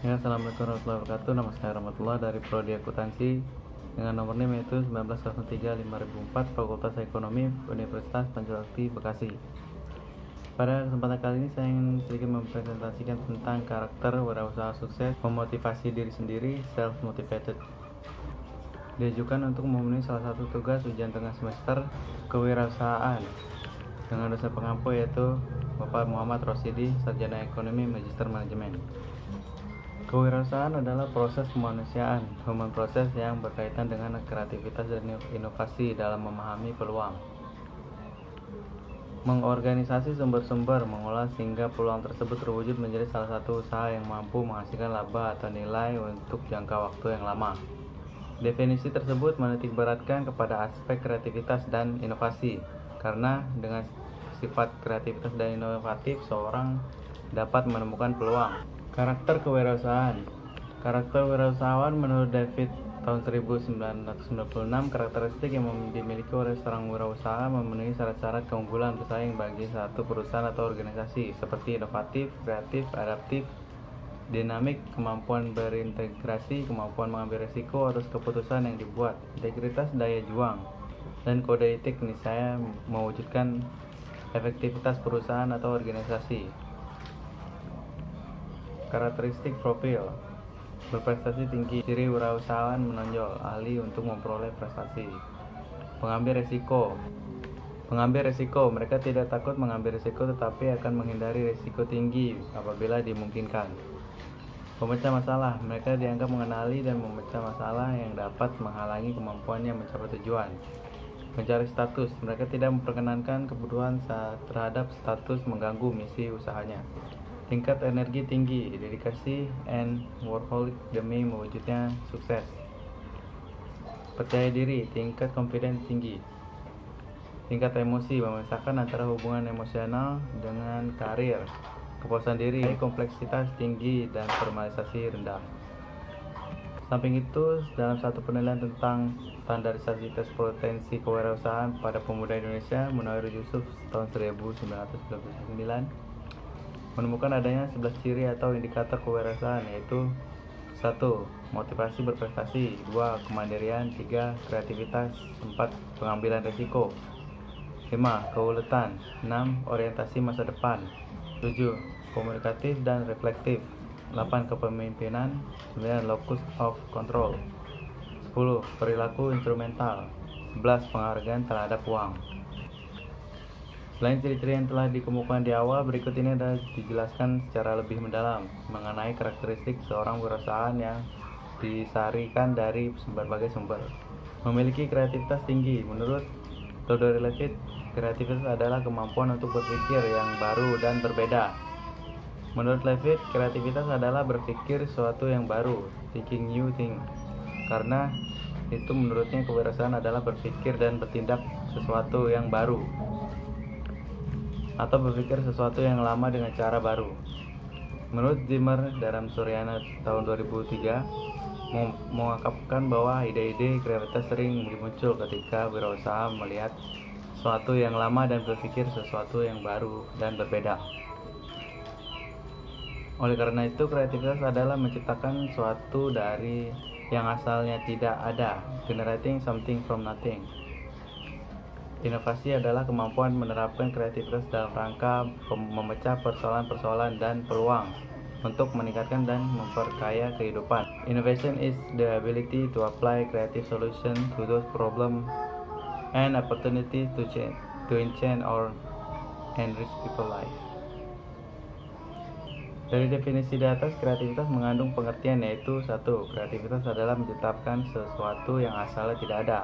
Ya, Assalamualaikum warahmatullahi wabarakatuh. Nama saya Rahmatullah dari Prodi Akuntansi dengan nomor NIM yaitu 1903-5004 Fakultas Ekonomi Universitas Pancasila Bekasi. Pada kesempatan kali ini saya ingin sedikit mempresentasikan tentang karakter wirausaha sukses, memotivasi diri sendiri, self-motivated. Diajukan untuk memenuhi salah satu tugas ujian tengah semester kewirausahaan dengan dosen pengampu yaitu Bapak Muhammad Rosidi, Sarjana Ekonomi Magister Manajemen. Kewirausahaan adalah proses kemanusiaan, human process yang berkaitan dengan kreativitas dan inovasi dalam memahami peluang. Mengorganisasi sumber-sumber, mengolah sehingga peluang tersebut terwujud menjadi salah satu usaha yang mampu menghasilkan laba atau nilai untuk jangka waktu yang lama. Definisi tersebut menitikberatkan kepada aspek kreativitas dan inovasi, karena dengan sifat kreativitas dan inovatif, seorang dapat menemukan peluang. Karakter kewirausahaan. Karakter wirausahawan menurut David tahun 1996, karakteristik yang dimiliki oleh seorang wirausaha memenuhi syarat-syarat keunggulan bersaing bagi satu perusahaan atau organisasi, seperti inovatif, kreatif, adaptif, dinamik, kemampuan berintegrasi, kemampuan mengambil risiko atas keputusan yang dibuat, integritas, daya juang, dan kode etik niscaya mewujudkan efektivitas perusahaan atau organisasi. Karakteristik profil. Berprestasi tinggi, ciri wirausahawan menonjol, ahli untuk memperoleh prestasi. Pengambil risiko. Mengambil risiko, mereka tidak takut mengambil risiko tetapi akan menghindari risiko tinggi apabila dimungkinkan. Pemecah masalah, mereka dianggap mengenali dan memecah masalah yang dapat menghalangi kemampuannya mencapai tujuan. Mencari status, mereka tidak memperkenankan kebutuhan terhadap status mengganggu misi usahanya. Tingkat energi tinggi, dedikasi and workaholic demi mewujudnya sukses. Percaya diri, tingkat confidence tinggi. Tingkat emosi, memisahkan antara hubungan emosional dengan karir. Kepuasan diri, kompleksitas tinggi dan formalisasi rendah. Samping itu, dalam satu penilaian tentang standarisasi tes potensi kewirausahaan pada pemuda Indonesia, Munawir Yusuf tahun 1999 menemukan adanya 11 ciri atau indikator kewirausahaan, yaitu 1. Motivasi berprestasi, 2. Kemandirian, 3. Kreativitas, 4. Pengambilan risiko, 5. Keuletan, 6. Orientasi masa depan, 7. Komunikatif dan reflektif, 8. Kepemimpinan, 9. Locus of control, 10. Perilaku instrumental, 11. Penghargaan terhadap uang. Selain ciri-ciri yang telah dikemukakan di awal, berikut ini adalah dijelaskan secara lebih mendalam mengenai karakteristik seorang wirausahaan yang disarikan dari berbagai sumber. Memiliki kreativitas tinggi. Menurut Theodore Levitt, kreativitas adalah kemampuan untuk berpikir yang baru dan berbeda. Menurut Levitt, kreativitas adalah berpikir sesuatu yang baru, thinking new thing. Karena itu menurutnya kewirausahaan adalah berpikir dan bertindak sesuatu yang baru, atau berpikir sesuatu yang lama dengan cara baru. Menurut Zimmer dalam Suryana tahun 2003 mengungkapkan bahwa ide-ide kreativitas sering muncul ketika wirausaha melihat sesuatu yang lama dan berpikir sesuatu yang baru dan berbeda. Oleh karena itu, kreativitas adalah menciptakan sesuatu dari yang asalnya tidak ada, generating something from nothing. Inovasi adalah kemampuan menerapkan kreativitas dalam rangka memecah persoalan-persoalan dan peluang untuk meningkatkan dan memperkaya kehidupan. Innovation is the ability to apply creative solution to those problems and opportunity to enhance or enrich people's life. Dari definisi di atas, kreativitas mengandung pengertian yaitu 1. Kreativitas adalah menciptakan sesuatu yang asalnya tidak ada.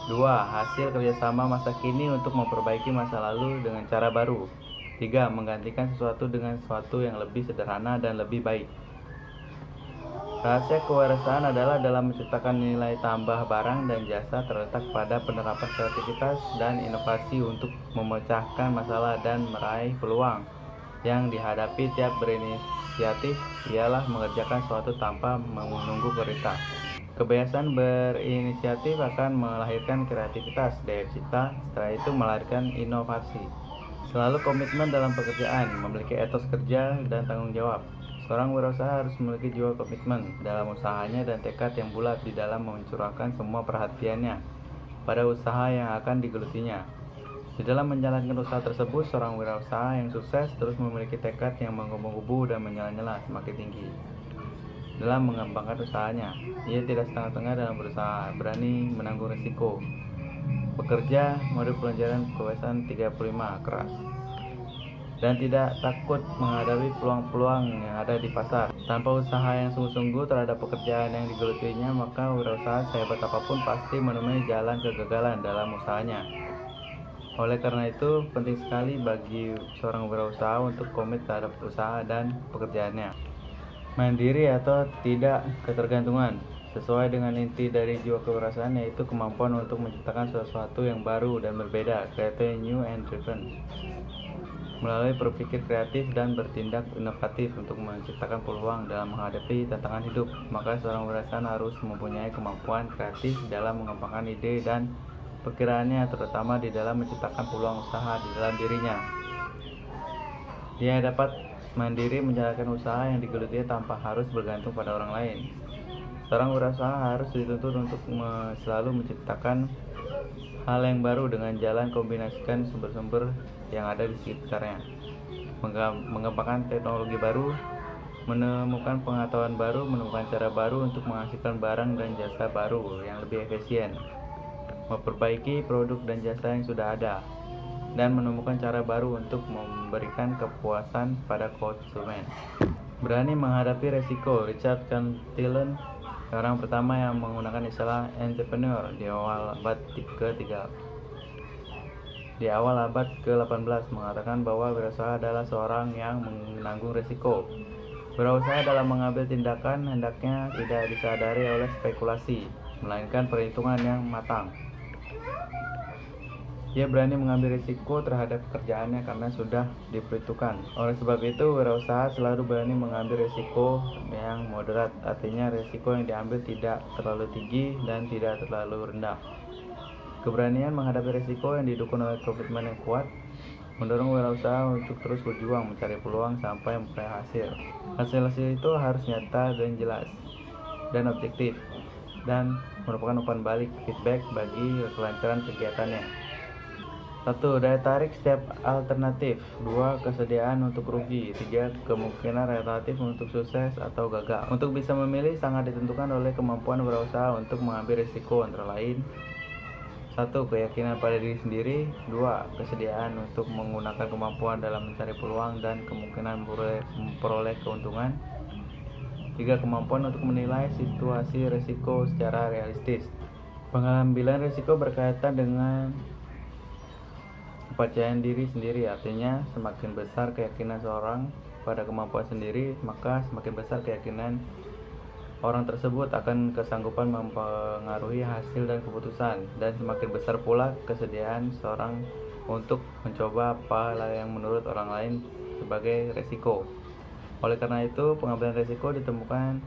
2. Hasil kerjasama masa kini untuk memperbaiki masa lalu dengan cara baru. 3. Menggantikan sesuatu dengan sesuatu yang lebih sederhana dan lebih baik. Rahasia kewirausahaan adalah dalam menciptakan nilai tambah barang dan jasa terletak pada penerapan kreativitas dan inovasi untuk memecahkan masalah dan meraih peluang. Yang dihadapi tiap berinisiatif ialah mengerjakan sesuatu tanpa menunggu perintah. Kebiasaan berinisiatif akan melahirkan kreativitas, daya cipta, setelah itu melahirkan inovasi. Selalu komitmen dalam pekerjaan, memiliki etos kerja dan tanggung jawab. Seorang wirausaha harus memiliki jiwa komitmen dalam usahanya dan tekad yang bulat di dalam mencurahkan semua perhatiannya pada usaha yang akan digelutinya. Di dalam menjalankan usaha tersebut, seorang wirausaha yang sukses terus memiliki tekad yang menggebu-gebu dan menyala-nyala semakin tinggi dalam mengembangkan usahanya. Ia tidak setengah-setengah dalam berusaha, berani menanggung risiko, bekerja mode pelajaran kebiasaan 35 keras, dan tidak takut menghadapi peluang-peluang yang ada di pasar. Tanpa usaha yang sungguh-sungguh terhadap pekerjaan yang digelutinya, maka wirausaha sehebat apapun pasti menemui jalan kegagalan dalam usahanya. Oleh karena itu, penting sekali bagi seorang wirausaha untuk komit terhadap usaha dan pekerjaannya. Mandiri atau tidak ketergantungan, sesuai dengan inti dari jiwa kewirausahaan, yaitu kemampuan untuk menciptakan sesuatu yang baru dan berbeda, creative, new and driven, melalui berpikir kreatif dan bertindak inovatif untuk menciptakan peluang dalam menghadapi tantangan hidup. Maka seorang wirausaha harus mempunyai kemampuan kreatif dalam mengembangkan ide dan pikirannya, terutama di dalam menciptakan peluang usaha di dalam dirinya. Dia dapat mandiri menjalankan usaha yang digelutinya tanpa harus bergantung pada orang lain. Seorang wirausaha harus dituntut untuk selalu menciptakan hal yang baru dengan jalan kombinasikan sumber-sumber yang ada di sekitarnya, mengembangkan teknologi baru, menemukan pengetahuan baru, menemukan cara baru untuk menghasilkan barang dan jasa baru yang lebih efisien, memperbaiki produk dan jasa yang sudah ada, dan menemukan cara baru untuk memberikan kepuasan pada konsumen. Berani menghadapi resiko. Richard Cantillon, orang pertama yang menggunakan istilah entrepreneur di awal abad ke-18, mengatakan bahwa wirausaha adalah seorang yang menanggung resiko. Wirausaha dalam mengambil tindakan hendaknya tidak disadari oleh spekulasi, melainkan perhitungan yang matang. Ia berani mengambil risiko terhadap pekerjaannya karena sudah diperhitungkan. Oleh sebab itu, wirausaha selalu berani mengambil risiko yang moderat, artinya risiko yang diambil tidak terlalu tinggi dan tidak terlalu rendah. Keberanian menghadapi risiko yang didukung oleh komitmen yang kuat mendorong wirausaha untuk terus berjuang mencari peluang sampai memperoleh hasil. Hasil itu harus nyata dan jelas dan objektif, dan merupakan umpan balik feedback bagi kelancaran kegiatannya. 1. Daya tarik setiap alternatif. 2. Kesediaan untuk rugi. 3. Kemungkinan relatif untuk sukses atau gagal. Untuk bisa memilih sangat ditentukan oleh kemampuan wirausaha untuk mengambil risiko, antara lain 1. Keyakinan pada diri sendiri. 2. Kesediaan untuk menggunakan kemampuan dalam mencari peluang dan kemungkinan memperoleh keuntungan. 3. Kemampuan untuk menilai situasi risiko secara realistis. Pengambilan risiko berkaitan dengan kepercayaan diri sendiri, artinya semakin besar keyakinan seorang pada kemampuan sendiri, maka semakin besar keyakinan orang tersebut akan kesanggupan mempengaruhi hasil dan keputusan, dan semakin besar pula kesediaan seorang untuk mencoba apa yang menurut orang lain sebagai resiko. Oleh karena itu, pengambilan resiko ditemukan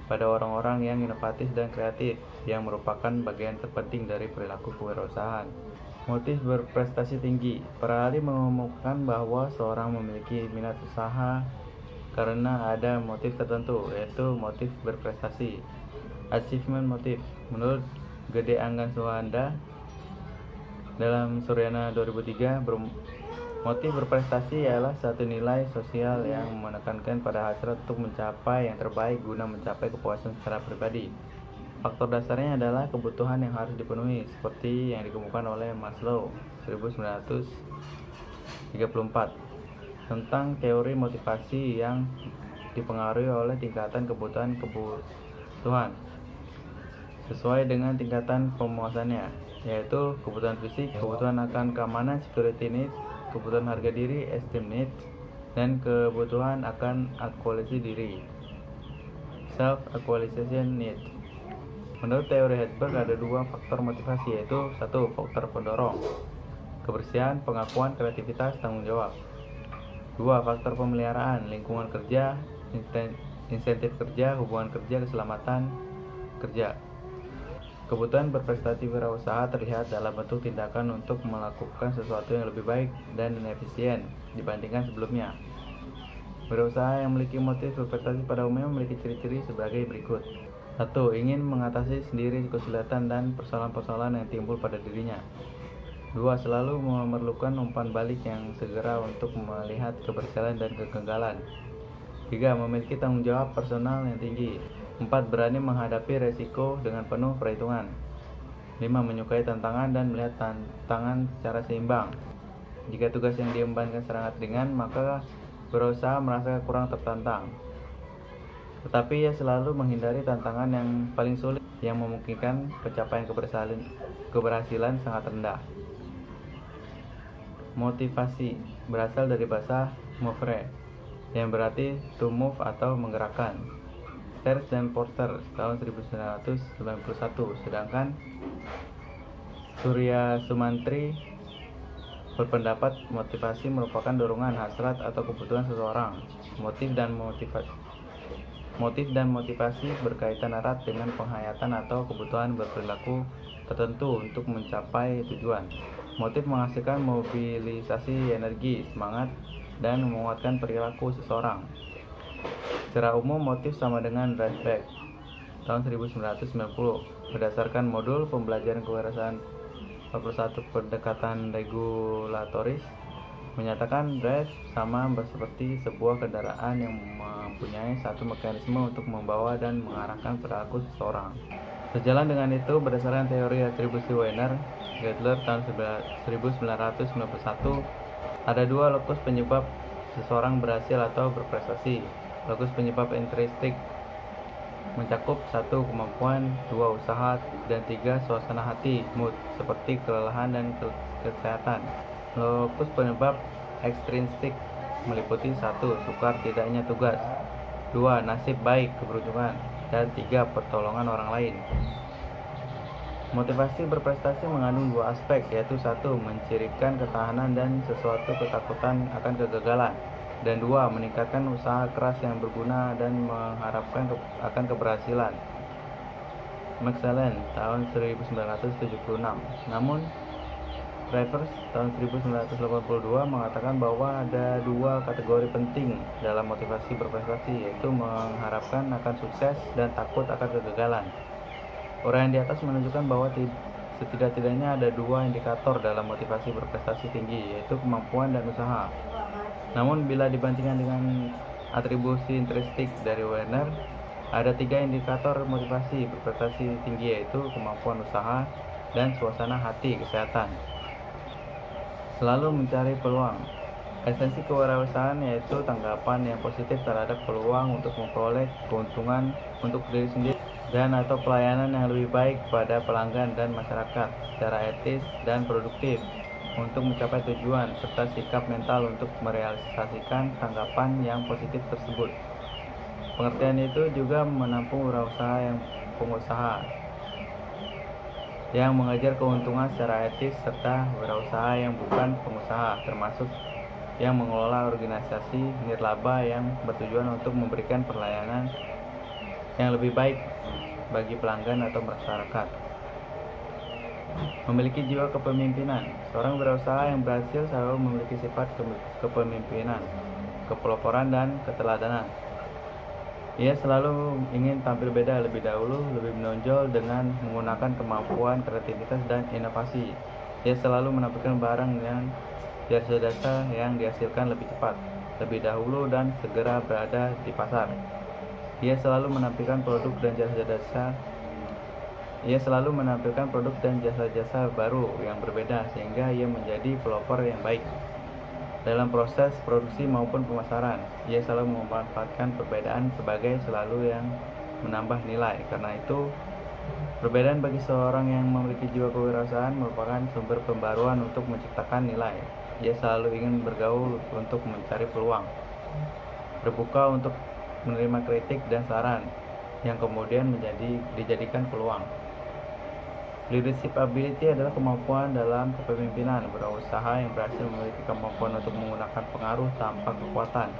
pada orang-orang yang inovatif dan kreatif, yang merupakan bagian terpenting dari perilaku kewirausahaan. Motif berprestasi tinggi. Para ahli menemukan bahwa seorang memiliki minat usaha karena ada motif tertentu, yaitu motif berprestasi, achievement motif. Menurut Gede Anggan Suhanda dalam Suryana 2003, motif berprestasi ialah satu nilai sosial yang menekankan pada hasrat untuk mencapai yang terbaik guna mencapai kepuasan secara pribadi. Faktor dasarnya adalah kebutuhan yang harus dipenuhi, seperti yang dikemukakan oleh Maslow 1934 tentang teori motivasi yang dipengaruhi oleh tingkatan kebutuhan sesuai dengan tingkatan pemuasannya, yaitu kebutuhan fisik, kebutuhan akan keamanan security need, kebutuhan harga diri esteem need, dan kebutuhan akan aktualisasi diri self actualization need. Menurut teori Hedberg ada dua faktor motivasi, yaitu 1. Faktor pendorong, kebersihan, pengakuan, kreativitas, tanggung jawab. 2. Faktor pemeliharaan, lingkungan kerja, insentif kerja, hubungan kerja, keselamatan kerja. Kebutuhan berprestasi wirausaha terlihat dalam bentuk tindakan untuk melakukan sesuatu yang lebih baik dan efisien dibandingkan sebelumnya. Wirausaha yang memiliki motif berprestasi pada umumnya memiliki ciri-ciri sebagai berikut. 1. Ingin mengatasi sendiri kesulitan dan persoalan-persoalan yang timbul pada dirinya. 2. Selalu memerlukan umpan balik yang segera untuk melihat keberhasilan dan kegagalan. 3. Memiliki tanggung jawab personal yang tinggi. 4. Berani menghadapi resiko dengan penuh perhitungan. 5. Menyukai tantangan dan melihat tantangan secara seimbang. Jika tugas yang diembankan sangat ringan, maka berusaha merasa kurang tertantang. Tetapi ia selalu menghindari tantangan yang paling sulit yang memungkinkan pencapaian keberhasilan sangat rendah. Motivasi berasal dari bahasa movere yang berarti to move atau menggerakkan. Sters dan Porter tahun 1991, sedangkan Surya Sumantri berpendapat motivasi merupakan dorongan, hasrat, atau kebutuhan seseorang. Motif dan motivasi berkaitan erat dengan penghayatan atau kebutuhan berperilaku tertentu untuk mencapai tujuan. Motif menghasilkan mobilisasi energi, semangat, dan menguatkan perilaku seseorang. Secara umum, motif sama dengan drive back tahun 1990 berdasarkan modul pembelajaran kewirausahaan 41 pendekatan regulatoris menyatakan drive sama seperti sebuah kendaraan yang mempunyai satu mekanisme untuk membawa dan mengarahkan perilaku seseorang. Sejalan dengan itu, berdasarkan teori atribusi Weiner-Gettler tahun 1991, ada dua lokus penyebab seseorang berhasil atau berprestasi. Lokus penyebab intrinsik mencakup 1. Kemampuan, 2. Usaha, dan 3. Suasana hati, mood, seperti kelelahan dan kesehatan. Lokus penyebab ekstrinsik meliputi 1. Sukar tidaknya tugas, 2. Nasib baik, keberuntungan, dan 3. Pertolongan orang lain. Motivasi berprestasi mengandung dua aspek, yaitu 1. Mencirikan ketahanan dan sesuatu ketakutan akan kegagalan, dan 2. Meningkatkan usaha keras yang berguna dan mengharapkan akan keberhasilan. Maclellan tahun 1976. Namun Rivers tahun 1982 mengatakan bahwa ada dua kategori penting dalam motivasi berprestasi, yaitu mengharapkan akan sukses dan takut akan kegagalan. Uraian di atas menunjukkan bahwa setidak-tidaknya ada dua indikator dalam motivasi berprestasi tinggi, yaitu kemampuan dan usaha. Namun bila dibandingkan dengan atribusi intrinsik dari Weiner, ada 3 indikator motivasi berprestasi tinggi, yaitu kemampuan usaha dan suasana hati, kesehatan. Selalu mencari peluang. Esensi kewirausahaan yaitu tanggapan yang positif terhadap peluang untuk memperoleh keuntungan untuk diri sendiri dan atau pelayanan yang lebih baik pada pelanggan dan masyarakat secara etis dan produktif untuk mencapai tujuan, serta sikap mental untuk merealisasikan tanggapan yang positif tersebut. Pengertian itu juga menampung wirausaha yang pengusaha yang mengejar keuntungan secara etis serta wirausaha yang bukan pengusaha, termasuk yang mengelola organisasi nirlaba yang bertujuan untuk memberikan pelayanan yang lebih baik bagi pelanggan atau masyarakat. Memiliki jiwa kepemimpinan. Seorang wirausaha yang berhasil selalu memiliki sifat kepemimpinan, kepeloporan, dan keteladanan. Ia selalu ingin tampil beda lebih dahulu, lebih menonjol dengan menggunakan kemampuan, kreativitas, dan inovasi. Ia selalu menampilkan barang dan jasa yang dihasilkan lebih cepat, lebih dahulu, dan segera berada di pasar. Ia selalu menampilkan produk dan jasa-jasa baru yang berbeda sehingga ia menjadi pelopor yang baik. Dalam proses produksi maupun pemasaran, ia selalu memanfaatkan perbedaan sebagai selalu yang menambah nilai. Karena itu, perbedaan bagi seorang yang memiliki jiwa kewirausahaan merupakan sumber pembaruan untuk menciptakan nilai. Ia selalu ingin bergaul untuk mencari peluang, terbuka untuk menerima kritik dan saran yang kemudian dijadikan peluang. Leadership ability adalah kemampuan dalam kepemimpinan berusaha yang berhasil memiliki kemampuan untuk menggunakan pengaruh tanpa kekuatan.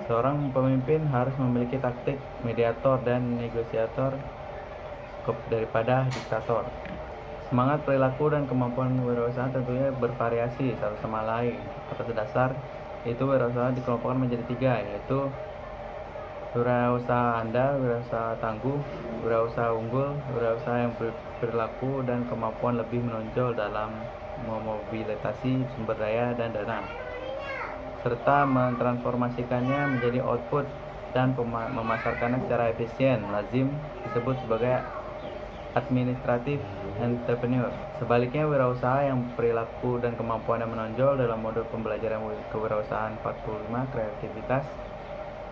Seorang pemimpin harus memiliki taktik mediator dan negosiator daripada diktator. Semangat, perilaku, dan kemampuan kewirausahaan tentunya bervariasi satu sama lain atas dasar itu wirausaha dikelompokkan menjadi 3, yaitu wirausaha andal, wirausaha tangguh, wirausaha unggul, wirausaha yang berperilaku dan kemampuan lebih menonjol dalam memobilisasi sumber daya dan dana, serta mentransformasikannya menjadi output dan memasarkannya secara efisien, lazim disebut sebagai administratif entrepreneur. Sebaliknya, wirausaha yang perilaku dan kemampuannya menonjol dalam mode pembelajaran kewirausahaan 45, kreativitas,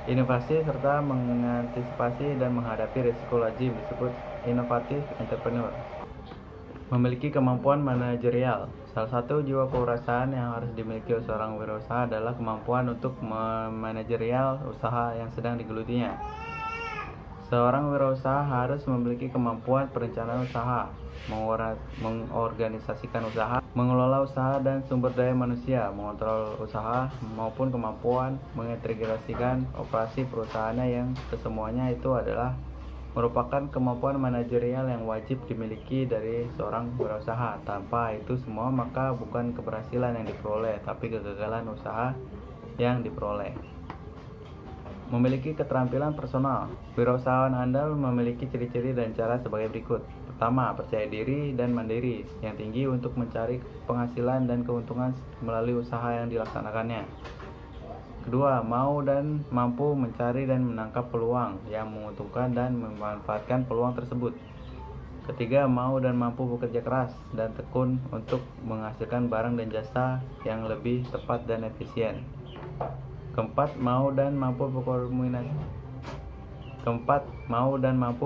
inovasi, serta mengantisipasi dan menghadapi risiko lazim disebut inovatif entrepreneur. Memiliki kemampuan manajerial. Salah satu jiwa kewirausahaan yang harus dimiliki seorang wirausaha adalah kemampuan untuk memanajerial usaha yang sedang digelutinya. Seorang wirausaha harus memiliki kemampuan perencanaan usaha, mengorganisasikan usaha, mengelola usaha dan sumber daya manusia, mengontrol usaha, maupun kemampuan mengintegrasikan operasi perusahaannya yang kesemuanya itu adalah merupakan kemampuan manajerial yang wajib dimiliki dari seorang wirausaha. Tanpa itu semua, maka bukan keberhasilan yang diperoleh, tapi kegagalan usaha yang diperoleh. Memiliki keterampilan personal. Wirausahawan andal memiliki ciri-ciri dan cara sebagai berikut. Pertama, percaya diri dan mandiri yang tinggi untuk mencari penghasilan dan keuntungan melalui usaha yang dilaksanakannya. Kedua, mau dan mampu mencari dan menangkap peluang yang menguntungkan dan memanfaatkan peluang tersebut. Ketiga, mau dan mampu bekerja keras dan tekun untuk menghasilkan barang dan jasa yang lebih tepat dan efisien. Keempat, mau dan mampu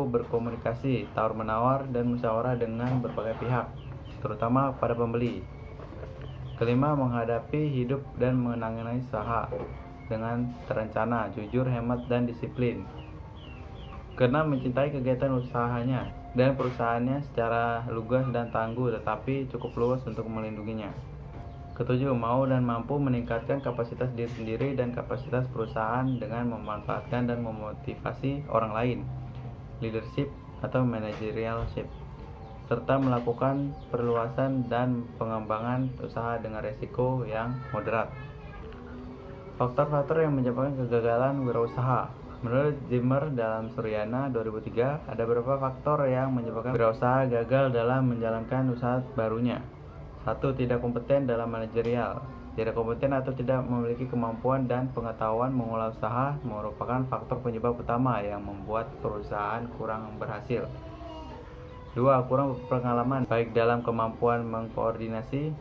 berkomunikasi, tawar-menawar, dan musyawarah dengan berbagai pihak, terutama pada pembeli. Kelima, menghadapi hidup dan menangani usaha dengan terencana, jujur, hemat, dan disiplin. Keenam, mencintai kegiatan usahanya dan perusahaannya secara lugas dan tangguh, tetapi cukup luas untuk melindunginya. Ketujuh, mau dan mampu meningkatkan kapasitas diri sendiri dan kapasitas perusahaan dengan memanfaatkan dan memotivasi orang lain, leadership atau managerialship, serta melakukan perluasan dan pengembangan usaha dengan resiko yang moderat. Faktor-faktor yang menyebabkan kegagalan wirausaha. Menurut Zimmer dalam Suryana 2003, ada beberapa faktor yang menyebabkan wirausaha gagal dalam menjalankan usaha barunya. 1. Tidak kompeten dalam manajerial. Tidak kompeten atau tidak memiliki kemampuan dan pengetahuan mengelola usaha merupakan faktor penyebab utama yang membuat perusahaan kurang berhasil. 2. Kurang pengalaman baik dalam kemampuan mengkoordinasi,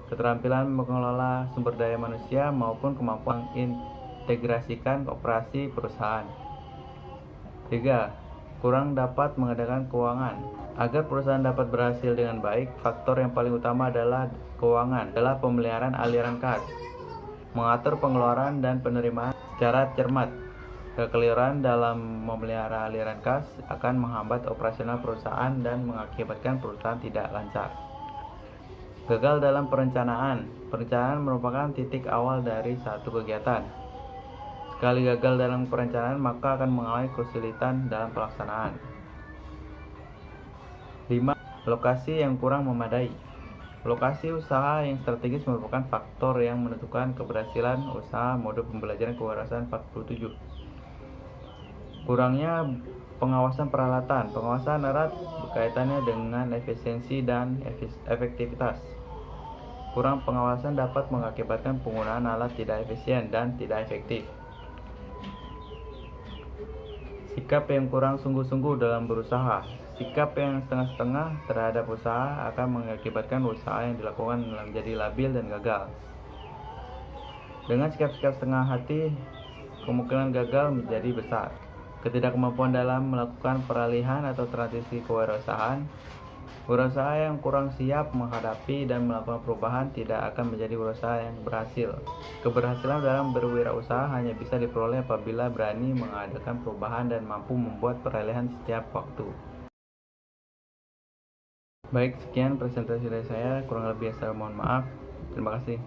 keterampilan mengelola sumber daya manusia maupun kemampuan mengintegrasikan operasi perusahaan. 3. Kurang dapat mengadakan keuangan. Agar perusahaan dapat berhasil dengan baik, faktor yang paling utama adalah keuangan, adalah pemeliharaan aliran kas, mengatur pengeluaran dan penerimaan secara cermat. Kekeliruan dalam memelihara aliran kas akan menghambat operasional perusahaan dan mengakibatkan perusahaan tidak lancar. Gagal dalam perencanaan. Perencanaan merupakan titik awal dari satu kegiatan. Sekali gagal dalam perencanaan, maka akan mengalami kesulitan dalam pelaksanaan. 5. Lokasi yang kurang memadai. Lokasi usaha yang strategis merupakan faktor yang menentukan keberhasilan usaha. Mode pembelajaran kewirausahaan 47. Kurangnya pengawasan peralatan. Pengawasan erat berkaitannya dengan efisiensi dan efektivitas. Kurang pengawasan dapat mengakibatkan penggunaan alat tidak efisien dan tidak efektif. Sikap yang kurang sungguh-sungguh dalam berusaha. Sikap yang setengah-setengah terhadap usaha akan mengakibatkan usaha yang dilakukan menjadi labil dan gagal. Dengan sikap-sikap setengah hati, kemungkinan gagal menjadi besar. Ketidakmampuan dalam melakukan peralihan atau transisi kewirausahaan. Wirausaha yang kurang siap menghadapi dan melakukan perubahan tidak akan menjadi wirausaha yang berhasil. Keberhasilan dalam berwirausaha hanya bisa diperoleh apabila berani mengadakan perubahan dan mampu membuat peralihan setiap waktu. Baik, sekian presentasi dari saya. Kurang lebih saya mohon maaf. Terima kasih.